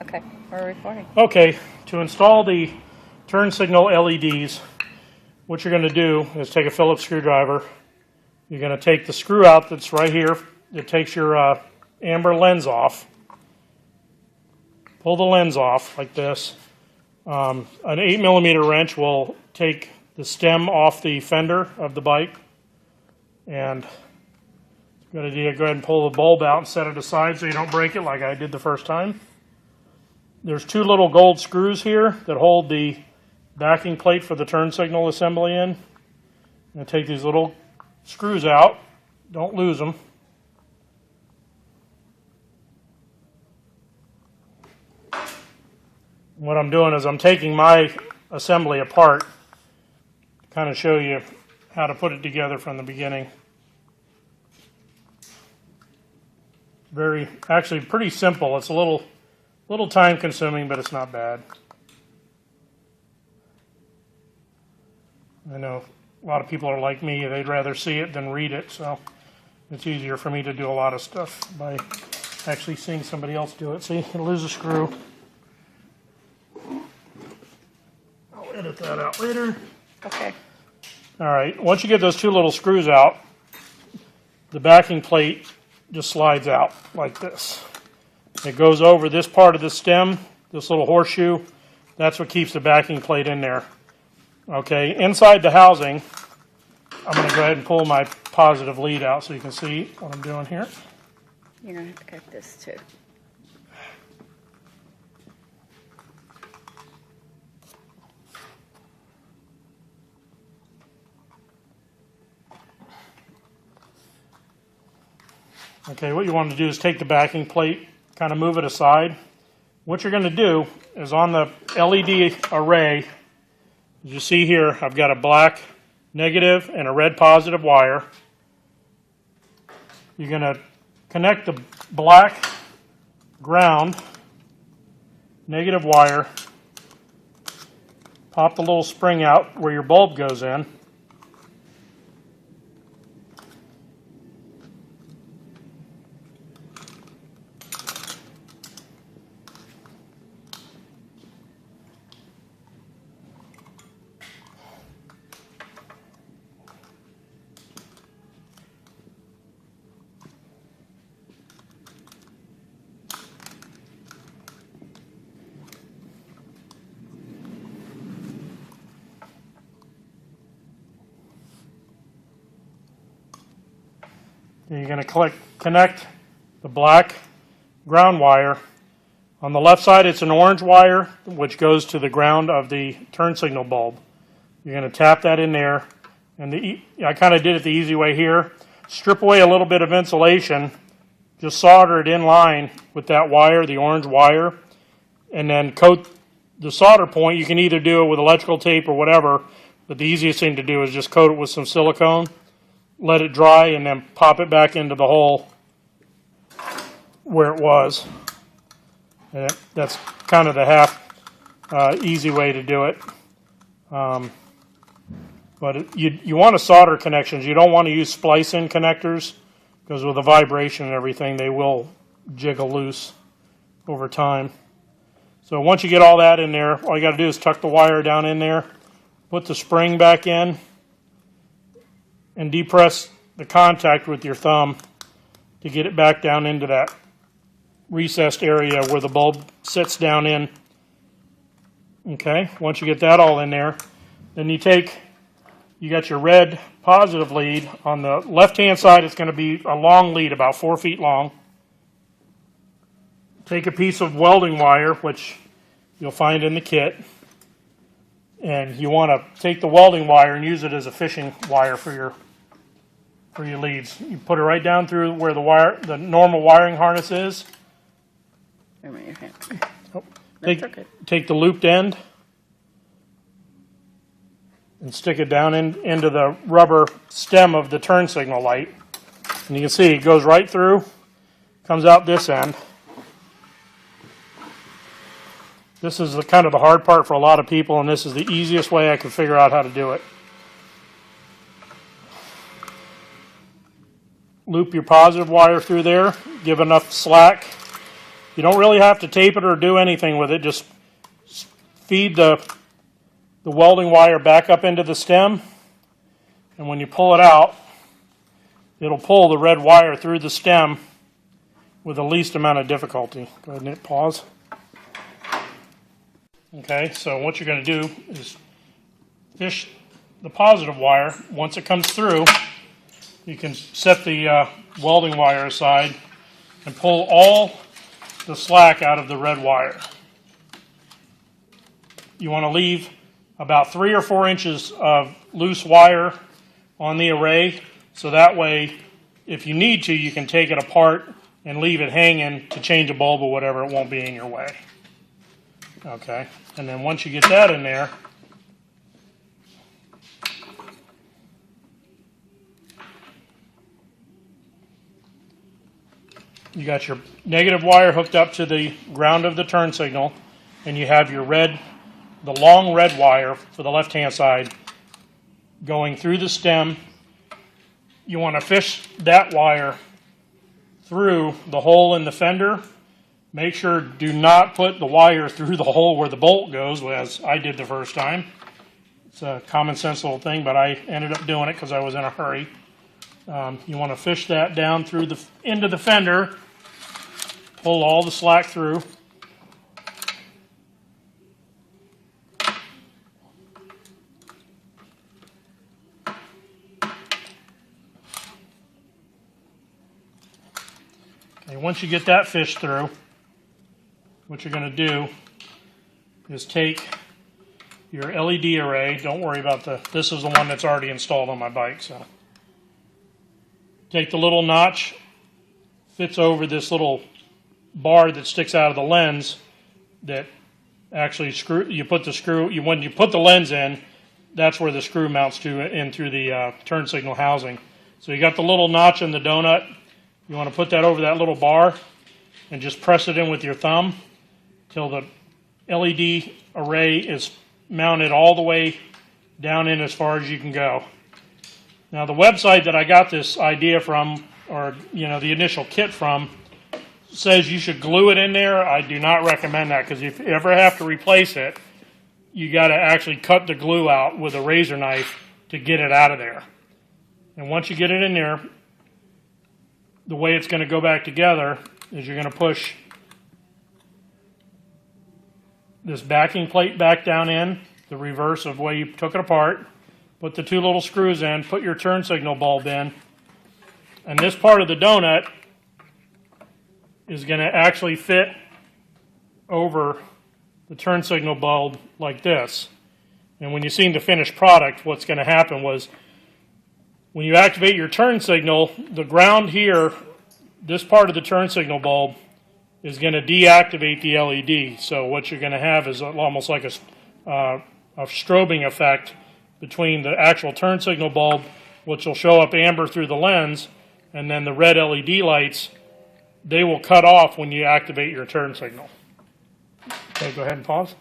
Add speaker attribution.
Speaker 1: Okay, we're recording.
Speaker 2: Okay, to install the turn signal LEDs, what you're going to do is take a Phillips screwdriver. You're going to take the screw out that's right here. It takes your amber lens off. Pull the lens off like this. An 8mm wrench will take the stem off the fender of the bike. And good idea, go ahead and pull the bulb out and set it aside so you don't break it like I did the first time. There's two little gold screws here that hold the backing plate for the turn signal assembly in. I'm going to take these little screws out. Don't lose them. What I'm doing is I'm taking my assembly apart to kind of show you how to put it together from the beginning. Actually pretty simple. It's a little time consuming, but it's not bad. I know a lot of people are like me. They'd rather see it than read it, so it's easier for me to do a lot of stuff by actually seeing somebody else do it. See, you lose a screw. I'll edit that out later.
Speaker 1: Okay.
Speaker 2: All right, once you get those two little screws out, the backing plate just slides out like this. It goes over this part of the stem, this little horseshoe. That's what keeps the backing plate in there. Okay, inside the housing, I'm going to go ahead and pull my positive lead out so you can see what I'm doing here.
Speaker 1: You're going to have to cut this too.
Speaker 2: Okay, what you want to do is take the backing plate, kind of move it aside. What you're going to do is on the LED array, as you see here, I've got a black negative and a red positive wire. You're going to connect the black ground negative wire, pop the little spring out where your bulb goes in. You're going to connect the black ground wire. On the left side, it's an orange wire, which goes to the ground of the turn signal bulb. You're going to tap that in there. And I kind of did it the easy way here. Strip away a little bit of insulation. Just solder it in line with that wire, the orange wire. And then coat the solder point. You can either do it with electrical tape or whatever. But the easiest thing to do is just coat it with some silicone. Let it dry and then pop it back into the hole where it was. And that's kind of the half easy way to do it. But you want to solder connections. You don't want to use splice-in connectors because with the vibration and everything, they will jiggle loose over time. So once you get all that in there, all you got to do is tuck the wire down in there, put the spring back in, and depress the contact with your thumb to get it back down into that recessed area where the bulb sits down in. Okay, once you get that all in there, then you got your red positive lead. On the left-hand side, it's going to be a long lead, about 4 feet long. Take a piece of welding wire, which you'll find in the kit, and you want to take the welding wire and use it as a fishing wire for your leads. You put it right down through where the normal wiring harness is.
Speaker 1: Wait a minute, your hand.
Speaker 2: Oh,
Speaker 1: That's okay.
Speaker 2: take the looped end and stick it down into the rubber stem of the turn signal light. And you can see it goes right through, comes out this end. This is kind of the hard part for a lot of people, and this is the easiest way I could figure out how to do it. Loop your positive wire through there, give enough slack You don't really have to tape it or do anything with it. Just feed the welding wire back up into the stem, and when you pull it out, it'll pull the red wire through the stem with the least amount of difficulty. Go ahead and hit pause. Okay, so what you're going to do is fish the positive wire. Once it comes through, you can set the welding wire aside and pull all the slack out of the red wire. You want to leave about 3 or 4 inches of loose wire on the array, so that way, if you need to, you can take it apart and leave it hanging to change a bulb or whatever. It won't be in your way. Okay, and then once you get that in there, you got your negative wire hooked up to the ground of the turn signal, and you have your the long red wire for the left-hand side going through the stem. You want to fish that wire through the hole in the fender. Make sure do not put the wire through the hole where the bolt goes, as I did the first time. It's a common sense little thing, but I ended up doing it because I was in a hurry. You want to fish that down through the end of the fender, pull all the slack through. Okay, once you get that fish through, what you're going to do is take your LED array. Don't worry about this is the one that's already installed on my bike. So take the little notch, fits over this little bar that sticks out of the lens that actually when you put the lens in, that's where the screw mounts to in through the turn signal housing. So you got the little notch in the donut. You want to put that over that little bar and just press it in with your thumb till the LED array is mounted all the way down in as far as you can go. Now the website that I got this idea from, or the initial kit from, says you should glue it in there. I do not recommend that, because if you ever have to replace it, you got to actually cut the glue out with a razor knife to get it out of there. And once you get it in there, the way it's going to go back together is you're going to push this backing plate back down in, the reverse of the way you took it apart, put the 2 little screws in, put your turn signal bulb in, and this part of the donut is going to actually fit over the turn signal bulb like this. And when you see the finished product, what's going to happen was when you activate your turn signal, the ground here, this part of the turn signal bulb, is going to deactivate the LED. So what you're going to have is almost like a strobing effect between the actual turn signal bulb, which will show up amber through the lens, and then the red LED lights. They will cut off when you activate your turn signal. Okay, go ahead and pause.